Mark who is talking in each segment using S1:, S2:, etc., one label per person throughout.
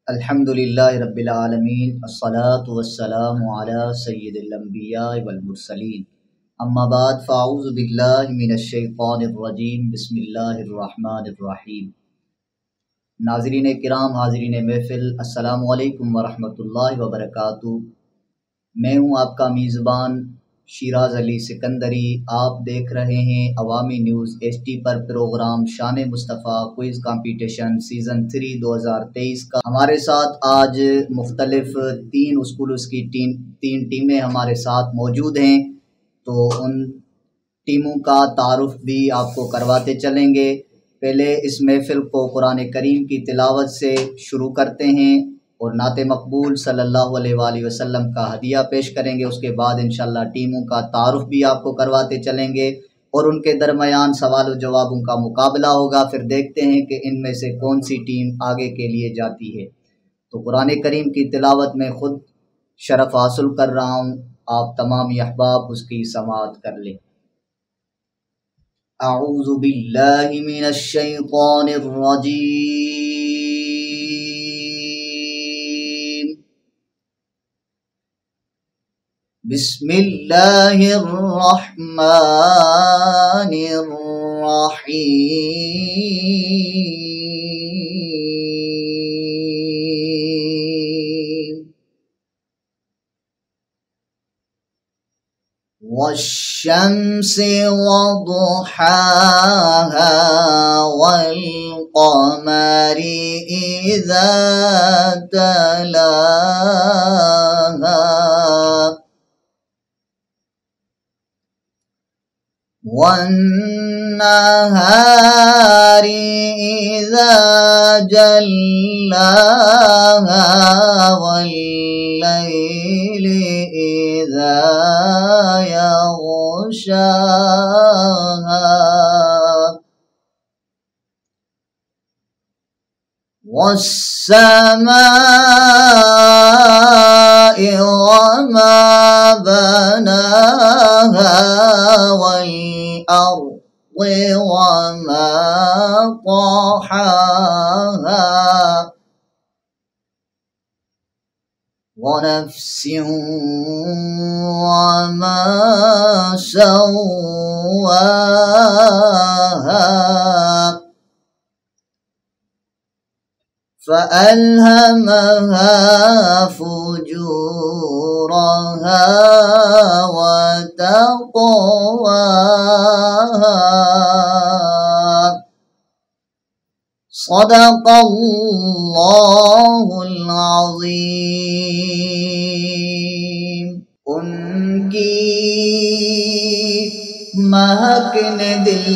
S1: الحمدللہ رب العالمین الصلاۃ والسلام علی سید الانبیاء والمرسلین اما بعد فاعوذ باللہ من الشیطان الرجیم بسم اللہ الرحمن الرحیم۔ ناظرین کرام، حاضرین محفل، السلام علیکم ورحمۃ اللہ وبرکاتہ۔ میں ہوں آپ کا میزبان شیراز علی سکندری۔ آپ دیکھ رہے ہیں عوامی نیوز HT پر پروگرام شان مصطفیٰ کوئز کمپٹیشن سیزن 3 2023 کا۔ ہمارے ساتھ آج مختلف 3 اسکولوں کی 3 ٹیمیں ہمارے ساتھ موجود ہیں، تو ان ٹیموں کا تعارف بھی آپ کو کرواتے چلیں گے۔ پہلے اس محفل کو قرآن کریم کی تلاوت سے شروع کرتے ہیں اور نعت مقبول صلی اللہ علیہ وآلہ وسلم کا ہدیہ پیش کریں گے۔ اس کے بعد انشاءاللہ ٹیموں کا تعارف بھی آپ کو کرواتے چلیں گے اور ان کے درمیان سوال و جوابوں کا مقابلہ ہوگا۔ پھر دیکھتے ہیں کہ ان میں سے کون سی ٹیم آگے کے لیے جاتی ہے۔ تو قرآن کریم کی تلاوت میں خود شرف حاصل کر رہا ہوں، آپ تمام احباب اس کی سماعت کر لیں۔ اعوذ باللہ من الشیطان الرجیم، بسم اللہ الرحمن الرحیم۔ والشمس وضحاها والقمر إذا تلاها والنهار إذا جلاها والليل إذا يغشاها والسماء وما بناها والأرض وما طحاها ونفس وما سواها فألهمها فجورها وتقواها صدق اللہ العظیم۔ ان کی مہک نے دل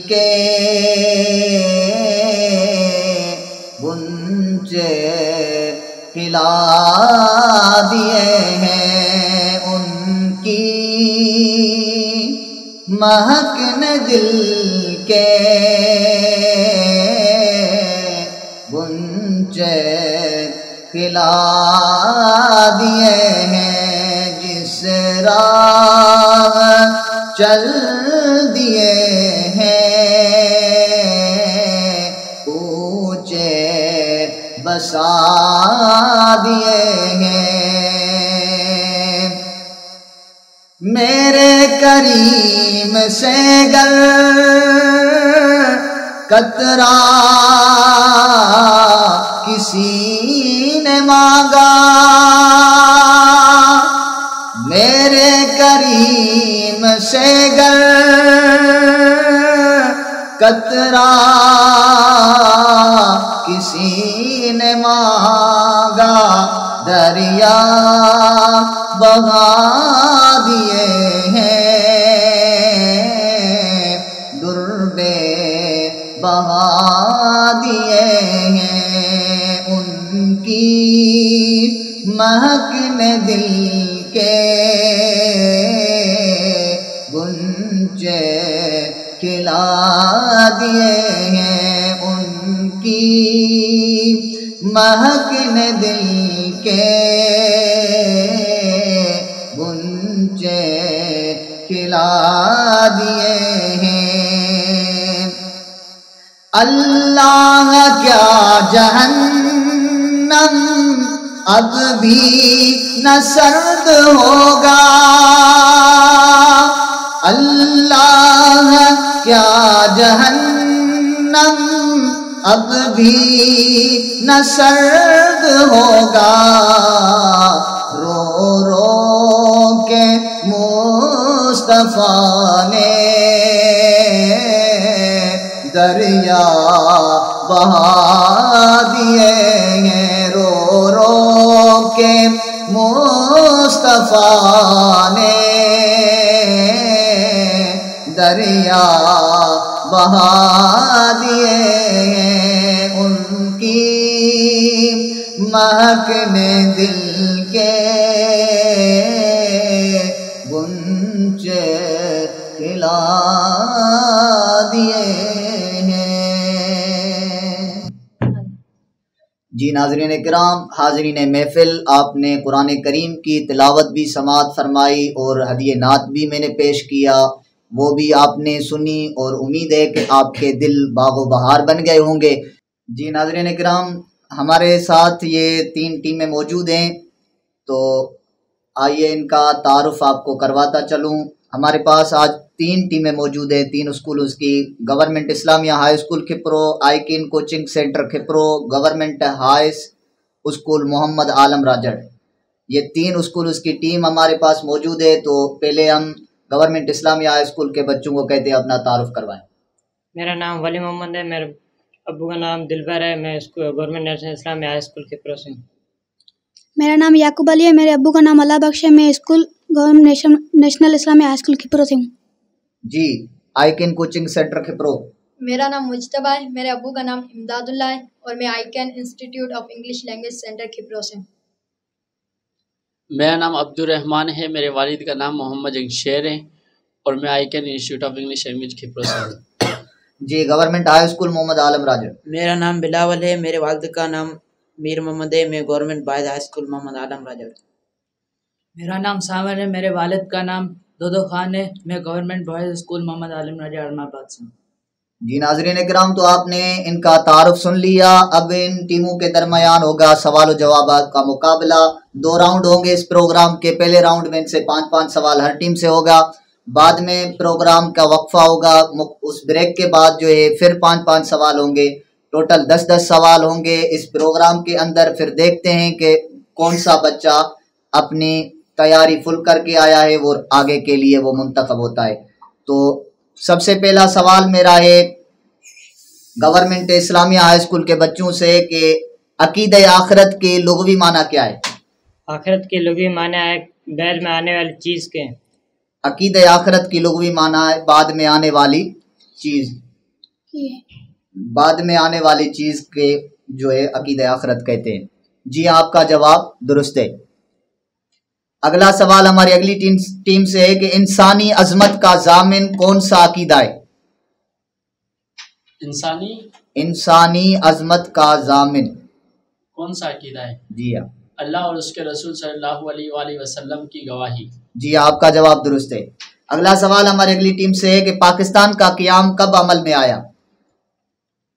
S1: کے گنجے ہلا دیے ہیں، ان کی مہک نے دل کے گنجے کھلا دیے ہیں، جس راہ چل دیے ہیں اونچے بسا دیے ہیں۔ میرے کریم سے گر قطرہ کسی نے مانگا، میرے کریم سے گر قطرہ کسی نے مانگا، دریا بہا دیے ہیں، دربے بہا دیے ہیں، ان کی مہک نے دل کے گنجے کھلا دیے ہیں، ان کی مہک نے دل کے گنجے کھلا دیے ہیں۔ اللہ کیا جہنم اب بھی نہ سرد ہوگا، اللہ کیا جہنم اب بھی نہ سرد ہوگا، رو رو کے مصطفیٰ نے دریا بہا دیے ہیں، رو رو کے مصطفیٰ نے دریا بہا دیے ہیں، ان کی مہک نے دل کے گنچے کھلا دیے ہیں۔ جی ناظرین کرام، حاضرین محفل، آپ نے قرآن کریم کی تلاوت بھی سماعت فرمائی اور ہدیہ نعت بھی میں نے پیش کیا، وہ بھی آپ نے سنی، اور امید ہے کہ آپ کے دل باغ و بہار بن گئے ہوں گے۔ جی ناظرین کرام، ہمارے ساتھ یہ 3 ٹیمیں موجود ہیں، تو آئیے ان کا تعارف آپ کو کرواتا چلوں۔ ہمارے پاس آج 3 ٹیمیں موجود ہیں 3 اسکولوں کی، government Islamia high school Khipro, Icon coaching centre Khipro, government high school Muhammad Alam Rajar, یہ 3 اسکولوں کی ٹیم ہمارے پاس موجود ہے۔ تو پہلے ہم گورنمنٹ اسلامیہ ہائی اسکول کے بچوں کو کہتے ہیں اپنا تعارف کروائیں۔
S2: میرا نام ولی محمد ہے، میرے ابو کا نام دلبر ہے، میں گورنمنٹ نیشنل اسلامیہ ہائی اسکول کھپرو سے ہوں۔
S3: میرا نام یعقوب علی ہے، میرے ابو کا نام اللہ بخش ہے، میں گورنمنٹ نیشنل اسلامیہ ہائی اسکول کھپرو سے ہوں۔
S1: جی آئیکن کوچنگ سینٹر کھپرو۔
S4: میرا نام مجتبیٰ ہے، میرے ابو کا نام امداد اللہ ہے، اور میں Icon Institute of English Language Centre Khipro سے ہوں۔
S5: میرا نام عبد الرحمن ہے، میرے والد کا نام محمد شیر ہے، اور میں Icon Institute of English Language Khipro سے ہوں۔
S1: جی government high school Muhammad Alam Rajar.
S6: میرا نام بلاول ہے، میرے والد کا نام میر محمد ہے، میں government bias high school Muhammad Alam Rajar.
S7: میرا نام سامر ہے، میرے والد کا نام دودو خان ہے، میں government boys school Muhammad Alam Rajar Ahmad آباد سے ہوں۔
S1: جی ناظرین کرام، تو آپ نے ان کا تعارف سن لیا، اب ان ٹیموں کے درمیان ہوگا سوال و جوابات کا مقابلہ۔ 2 راؤنڈ ہوں گے اس پروگرام کے، پہلے راؤنڈ میں ان سے 5-5 سوال ہر ٹیم سے ہوگا، بعد میں پروگرام کا وقفہ ہوگا، اس بریک کے بعد جو ہے پھر 5-5 سوال ہوں گے، ٹوٹل 10-10 سوال ہوں گے اس پروگرام کے اندر۔ پھر دیکھتے ہیں کہ کون سا بچہ اپنی تیاری فل کر کے آیا ہے، وہ آگے کے لیے وہ منتخب ہوتا ہے۔ تو سب سے پہلا سوال میرا ہے گورنمنٹ اسلامیہ ہائی اسکول کے بچوں سے کہ عقیدہ آخرت کے لغوی معنی کیا ہے؟
S2: آخرت کے لغوی معنی ہے بعد میں آنے والی چیز کے۔
S1: عقیدہ آخرت کی لغوی معنی ہے بعد میں آنے والی چیز، بعد میں آنے والی چیز کے جو ہے عقیدہ آخرت کہتے ہیں۔ جی آپ کا جواب درست ہے۔ اگلا سوال ہماری اگلی ٹیم سے ہے کہ انسانی عظمت کا ضامن کون سا عقیدہ ہے؟ انسانی عظمت کا ضامن
S5: کون سا عقیدہ ہے؟
S1: جی ہاں،
S5: اللہ اور اس کے رسول صلی اللہ علیہ وآلہ وسلم کی گواہی۔
S1: جی آپ کا جواب درست ہے۔ اگلا سوال ہماری اگلی ٹیم سے ہے کہ پاکستان کا قیام کب عمل میں آیا؟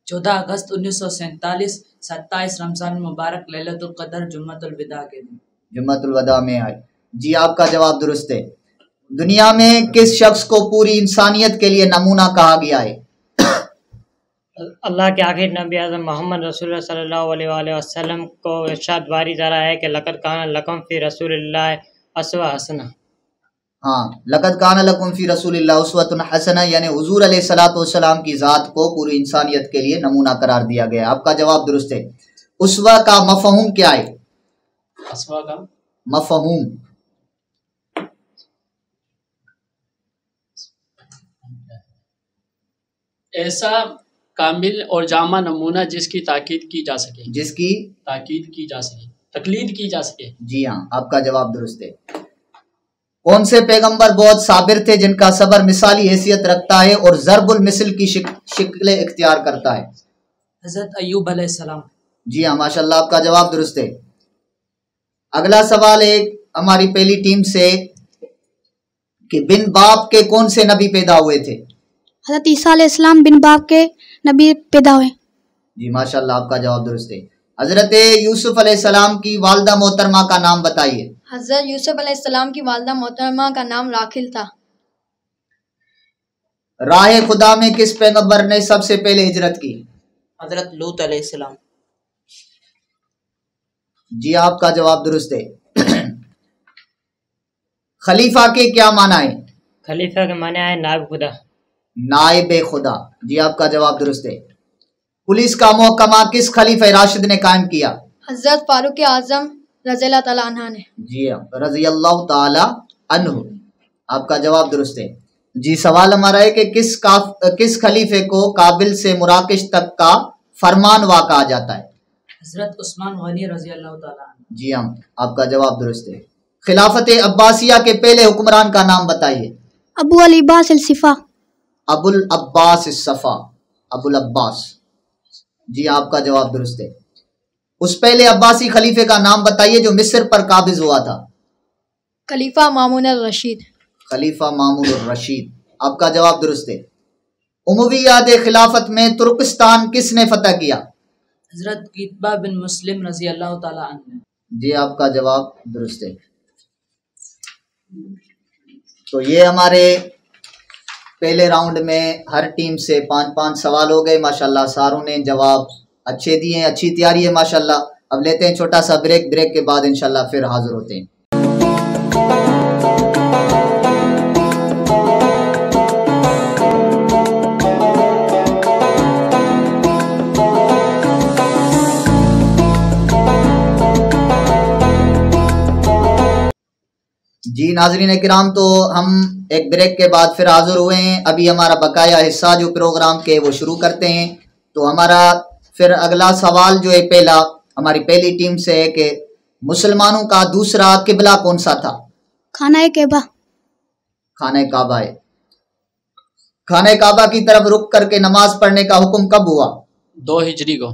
S7: 14 اگست 1947، 27 رمضان مبارک لیلۃ القدر جمعۃ الوداع کے دن۔
S1: جمعۃ الوداع میں آئے۔ جی آپ کا جواب درست ہے۔ دنیا میں کس شخص کو پوری انسانیت کے لیے نمونہ کہا گیا ہے؟
S2: اللہ کے آخری نبی اعظم محمد رسول اللہ صلی اللہ علیہ وآلہ وسلم کو ارشاد باری جا رہا ہے کہ لقد کان لکم فی رسول اللہ اسوہ حسنہ۔
S1: ہاں، لقد کان لکم فی رسول اللہ اسوۃ حسنہ، یعنی حضور علیہ الصلوۃ والسلام کی ذات کو پوری انسانیت کے لیے نمونہ قرار دیا گیا ہے۔ آپ کا جواب درست ہے۔ اسوہ کا مفہوم کیا ہے؟
S5: اسوا کا
S1: مفہوم
S5: ایسا کامل اور جامع نمونہ جس کی تاکید کی جا سکے،
S1: جس کی
S5: تاکید کی جا سکے، تقلید کی جا سکے۔
S1: جی ہاں، آپ کا جواب درست ہے۔ کون سے پیغمبر بہت صابر تھے جن کا صبر مثالی حیثیت رکھتا ہے اور ضرب المثل کی شکل اختیار کرتا ہے؟
S7: حضرت ایوب علیہ السلام۔
S1: جی ہاں، ماشاءاللہ آپ کا جواب درست ہے۔ اگلا سوال ہے ہماری پہلی ٹیم سے کہ بن باپ کے کون سے نبی پیدا ہوئے تھے؟
S3: حضرت عیسیٰ علیہ السلام بن باپ کے نبی پیدا ہوئے۔
S1: جی ماشاءاللہ آپ کا جواب درست ہے۔ حضرت یوسف علیہ السلام کی والدہ محترمہ کا نام بتائیے.
S4: حضرت یوسف علیہ السلام کی والدہ محترمہ کا نام راکھل تھا.
S1: راہ خدا میں کس پیغمبر نے سب سے پہلے ہجرت کی؟
S6: حضرت لوط علیہ السلام.
S1: جی آپ کا جواب درست ہے. خلیفہ کے کیا معنی ہے؟
S2: خلیفہ کے معنی ہے نائب خدا.
S1: نائب خدا. جی آپ کا جواب درست ہے. پولیس کا محکمہ کس خلیفہ راشد نے قائم کیا؟
S4: حضرت فاروق اعظم رضی اللہ تعالیٰ عنہ نے.
S1: جی رضی اللہ تعالی عنہ. آپ کا جواب درست ہے. جی سوال ہمارا ہے کہ کس خلیفے کو کابل سے مراکش تک کا فرمان وا کہا جاتا ہے؟
S7: حضرت عثمان غنی رضی اللہ تعالیٰ عنہ.
S1: جی ہاں آپ کا جواب درست ہے. خلافت عباسیہ کے پہلے حکمران کا نام بتائیے.
S3: ابو العباس الصفا.
S1: ابو العباس الصفا. ابو العباس. جی آپ کا جواب درست ہے. اس پہلے عباسی خلیفے کا نام بتائیے جو مصر پر قابض ہوا تھا.
S4: خلیفہ مامون الرشید.
S1: خلیفہ مامون الرشید. آپ کا جواب درست ہے. امویاد خلافت میں ترکستان کس نے فتح کیا؟
S7: حضرت قتبہ بن مسلم رضی اللہ تعالیٰ عنہ.
S1: جی آپ کا جواب درست ہے. تو یہ ہمارے پہلے راؤنڈ میں ہر ٹیم سے 5 سوال ہو گئے. ماشاءاللہ ساروں نے جواب اچھے دیے ہیں. اچھی تیاری ہے ماشاءاللہ. اب لیتے ہیں چھوٹا سا بریک کے بعد انشاءاللہ پھر حاضر ہوتے ہیں. جی ناظرین کرام تو ہم ایک بریک کے بعد پھر حاضر ہوئے ہیں. ابھی ہمارا بقایا حصہ جو پروگرام کے وہ شروع کرتے ہیں. تو ہمارا پھر اگلا سوال جو ہے پہلا ہماری پہلی ٹیم سے ہے کہ مسلمانوں کا دوسرا قبلہ کون سا تھا؟
S3: خانہ کعبہ.
S1: خانہ کعبہ ہے. خانہ کعبہ کی طرف رک کر کے نماز پڑھنے کا حکم کب ہوا؟
S5: 2 ہجری کو.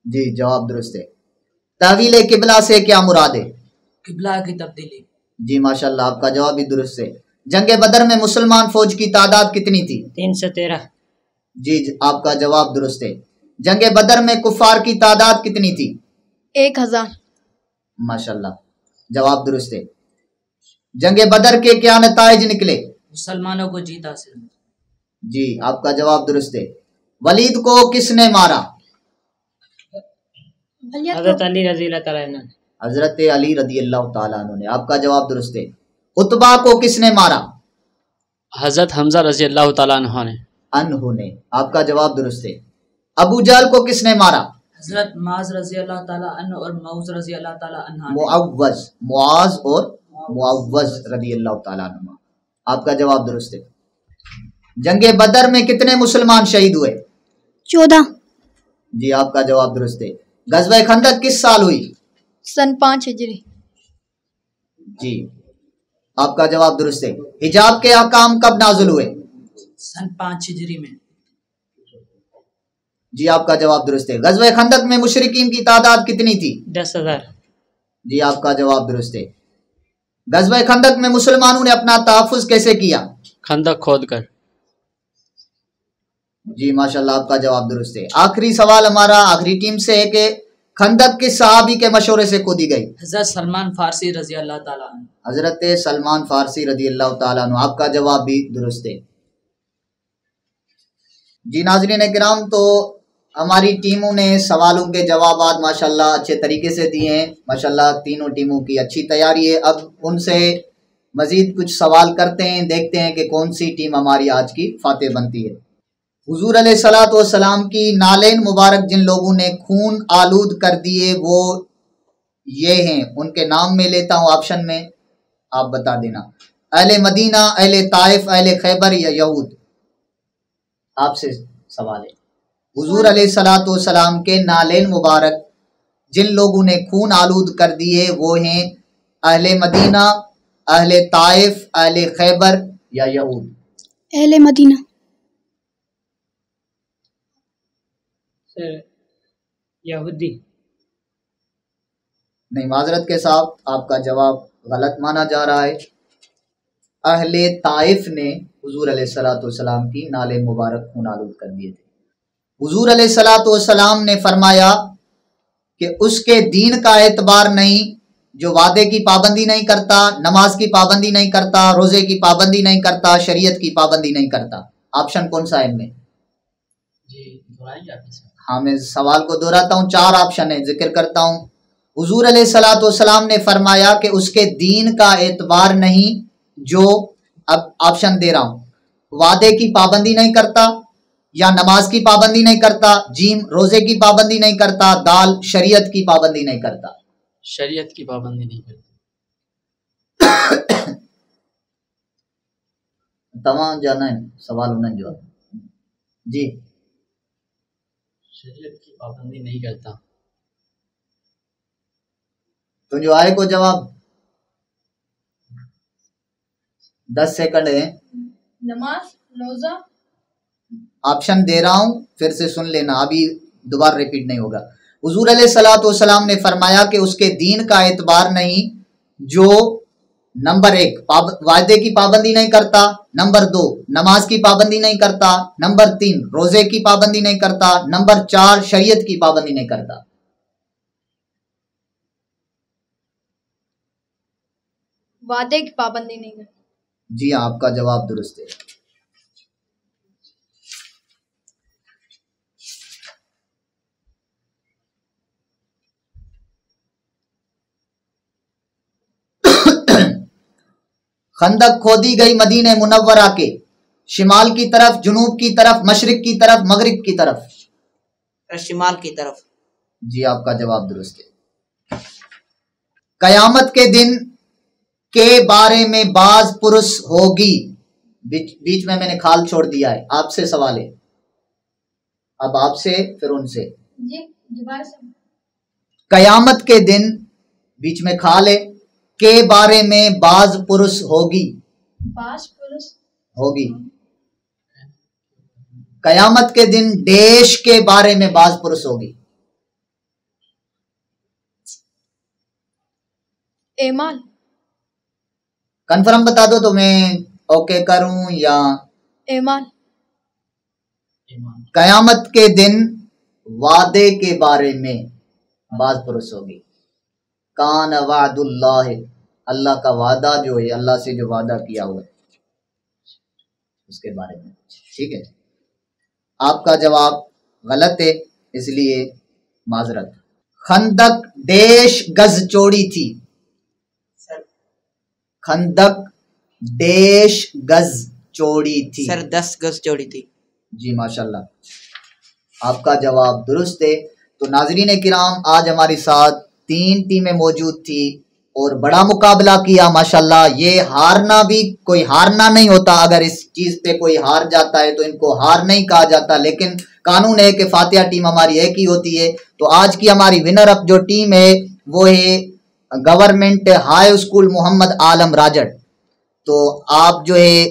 S1: جی جواب درست ہے. تحویل قبلہ سے کیا مراد ہے؟
S7: قبلہ کی تبدیلی.
S1: جی ماشاءاللہ آپ کا جواب بھی درست ہے. جنگ بدر میں مسلمان فوج کی تعداد کتنی تھی؟
S2: 313.
S1: جی آپ کا جواب درست ہے. جنگ بدر میں کفار کی تعداد کتنی تھی؟
S4: 1000.
S1: ماشاءاللہ جواب درست ہے. جنگ بدر کے کیا نتائج نکلے؟
S7: مسلمانوں کو جیت حاصل.
S1: جی آپ کا جواب درست ہے. ولید کو کس نے مارا؟
S2: حضرت علی رضی اللہ تعالیٰ عنہ.
S1: حضرت علی رضی اللہ تعالیٰ عنہ نے. آپ کا جواب درست ہے. عتبہ کو کس نے مارا؟
S5: حضرت حمزہ رضی اللہ تعالیٰ عنہ نے.
S1: انہوں نے. آپ کا جواب درست ہے. ابو جہل کو کس نے مارا؟
S7: حضرت معاذ رضی اللہ تعالیٰ عنہ اور معوذ رضی اللہ تعالیٰ عنہ.
S1: معاذ اور معوذ رضی اللہ تعالیٰ عنہ. آپ کا جواب درست ہے. جنگ بدر میں کتنے مسلمان شہید ہوئے؟
S3: 14.
S1: جی آپ کا جواب درست ہے. غزوہ خندق کس سال ہوئی؟
S4: سن 5 ہجری.
S1: جی آپ کا جواب درست ہے. حجاب کے احکام کب نازل ہوئے؟
S7: سن 5 ہجری میں.
S1: جی آپ کا جواب درست ہے. غزوہ خندق میں مشرکین کی تعداد کتنی تھی؟
S2: 10,000.
S1: جی آپ کا جواب درست ہے. غزوہ خندق میں مسلمانوں نے اپنا تحفظ کیسے کیا؟
S5: خندق کھود کر.
S1: جی ماشاءاللہ آپ کا جواب درست ہے. آخری سوال ہمارا آخری ٹیم سے ہے کہ خندق کس صحابی کے مشورے سے کھودی گئی؟
S7: حضرت سلمان فارسی رضی اللہ تعالیٰ عنہ.
S1: حضرت سلمان فارسی رضی اللہ تعالیٰ عنہ. آپ کا جواب بھی درست ہے. جی ناظرین کرام تو ہماری ٹیموں نے سوالوں کے جوابات ماشاءاللہ اچھے طریقے سے دیے ہیں. ماشاءاللہ تینوں ٹیموں کی اچھی تیاری ہے. اب ان سے مزید کچھ سوال کرتے ہیں, دیکھتے ہیں کہ کون سی ٹیم ہماری آج کی فاتح بنتی ہے. حضور علیہ الصلوۃ والسلام کی نالین مبارک جن لوگوں نے خون آلود کر دیے وہ یہ ہیں, ان کے نام میں لیتا ہوں آپشن میں, آپ بتا دینا. اہل مدینہ, اہل طائف, اہل خیبر یا یہود. آپ سے سوال ہے. حضور علیہ الصلوۃ والسلام کے نالین مبارک جن لوگوں نے خون آلود کر دیے وہ ہیں اہل مدینہ, اہل طائف, اہل خیبر یا یہود.
S3: اہل مدینہ.
S2: یہودی.
S1: نہیں, معذرت کے ساتھ آپ کا جواب غلط مانا جا رہا ہے. اہل طائف نے حضور علیہ الصلوۃ والسلام کی نالے مبارک خون آلود کر دیے تھے. حضور علیہ الصلوۃ والسلام نے فرمایا کہ اس کے دین کا اعتبار نہیں، جو وعدے کی پابندی نہیں کرتا، نماز کی پابندی نہیں کرتا، روزے کی پابندی نہیں کرتا، شریعت کی پابندی نہیں کرتا۔ آپشن کون سا ہے ان میں؟ ہاں میں سوال کو دہراتا ہوں، 4 آپشن ہیں، ذکر کرتا ہوں۔ حضور علیہ الصلوۃ والسلام نے فرمایا کہ اس کے دین کا اعتبار نہیں، جو اب آپشن دے رہا ہوں، وعدے کی پابندی نہیں کرتا، یا نماز کی پابندی نہیں کرتا، جیم روزے کی پابندی نہیں کرتا، دال شریعت کی پابندی نہیں کرتا۔
S5: شریعت کی پابندی نہیں کرتا۔
S1: تمام جانا ہے، سوال ہونا جواب جی۔
S5: شریعت کی پابندی نہیں کرتا۔
S1: تو جو آئے کو جواب 10 سیکنڈ ہے۔
S4: نماز، روزہ۔
S1: آپشن دے رہا ہوں، پھر سے سن لینا، ابھی دوبارہ ریپیٹ نہیں ہوگا۔ حضور علیہ الصلوۃ والسلام نے فرمایا کہ اس کے دین کا اعتبار نہیں جو نمبر 1 وعدے کی پابندی نہیں کرتا، نمبر 2 نماز کی پابندی نہیں کرتا، نمبر 3 روزے کی پابندی نہیں کرتا، نمبر 4 شریعت کی پابندی نہیں کرتا۔
S4: وعدے کی پابندی نہیں کرتا۔
S1: جی ہاں، آپ کا جواب درست ہے۔ خندق کھودی گئی مدینہ منورہ کے شمال کی طرف، جنوب کی طرف، مشرق کی طرف، مغرب کی طرف؟
S6: شمال کی طرف۔
S1: جی آپ کا جواب درست ہے۔ قیامت کے دن کے بارے میں باز پرس ہوگی، بیچ میں نے کھال چھوڑ دیا ہے، آپ سے سوال ہے، اب آپ سے پھر ان سے۔
S4: جی دوبارہ سے۔
S1: قیامت کے دن، بیچ میں کھال ہے، کے بارے میں باز پرس ہوگی،
S4: باز پرس
S1: ہوگی۔ قیامت کے دن ڈیش کے بارے میں باز پرس ہوگی۔
S4: ایمان۔
S1: کنفرم بتا دو تو میں اوکے کروں یا؟
S4: ایمان۔
S1: قیامت کے دن وعدے کے بارے میں باز پرس ہوگی۔ کان وعد اللہ، اللہ کا وعدہ جو ہے، اللہ سے جو وعدہ کیا ہوا ہے اس کے بارے میں، ٹھیک ہے۔ آپ کا جواب غلط ہے، اس لیے معذرت۔ خندق ڈیش گز چوڑی تھی، خندق ڈیش گز چوڑی تھی؟
S6: سر 10 گز چوڑی تھی۔
S1: جی ماشاءاللہ، آپ کا جواب درست ہے۔ تو ناظرین کرام، آج ہمارے ساتھ 3 ٹیمیں موجود تھی اور بڑا مقابلہ کیا ماشاءاللہ۔ یہ ہارنا بھی کوئی ہارنا نہیں ہوتا، اگر اس چیز پہ کوئی ہار جاتا ہے تو ان کو ہار نہیں کہا جاتا، لیکن قانون ہے کہ فاتحہ ٹیم ہماری ایک ہی ہوتی ہے۔ تو آج کی ہماری ونر اپ جو ٹیم ہے وہ ہے گورنمنٹ ہائی اسکول محمد عالم راجٹ۔ تو آپ جو ہے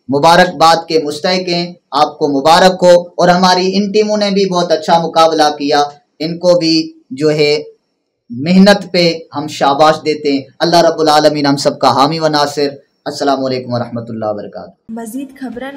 S1: مبارکباد کے مستحق ہیں، آپ کو مبارک ہو۔ اور ہماری ان ٹیموں نے بھی بہت اچھا مقابلہ کیا، ان کو بھی جو ہے محنت پہ ہم شاباش دیتے ہیں۔ اللہ رب العالمین ہم سب کا حامی و ناصر۔ السلام علیکم ورحمۃ اللہ وبرکاتہ۔
S8: مزید خبرن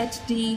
S8: HD।